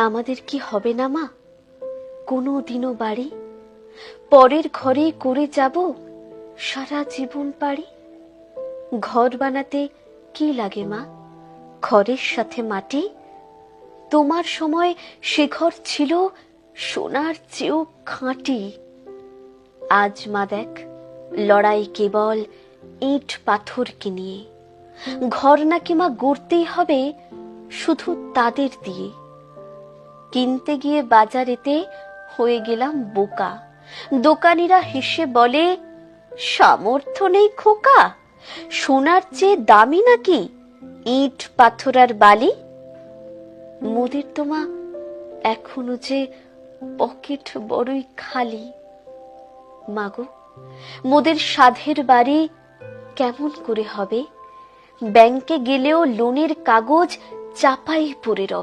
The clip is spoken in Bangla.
আমাদের কি হবে না মা কোনো দিনও বাড়ি? পরের ঘরে করে যাব সারা জীবন পারি। ঘর বানাতে কি লাগে মা? খড়ের সাথে মাটি। তোমার সময় সে ঘর ছিল সোনার চেয়েও খাঁটি। আজ মা দেখ, লড়াই কেবল ইট পাথরকে নিয়ে। ঘর নাকি মা গড়তেই হবে শুধু তাদের দিয়ে। কিনতে গিয়ে বাজারেতে হয়ে গেলাম বোকা। দোকানিরা হেসে বলে, সামর্থ্য নেই খোকা, সোনার চেয়ে দামি নাকি ইট পাথর আর বালি। মোদের তো মা এখনো যে পকেট বড়ই খালি। মাগো, মোদের সাধের বাড়ি কেমন করে হবে? ব্যাংকে গেলেও লোনের কাগজ চাপাই পড়ে রবে।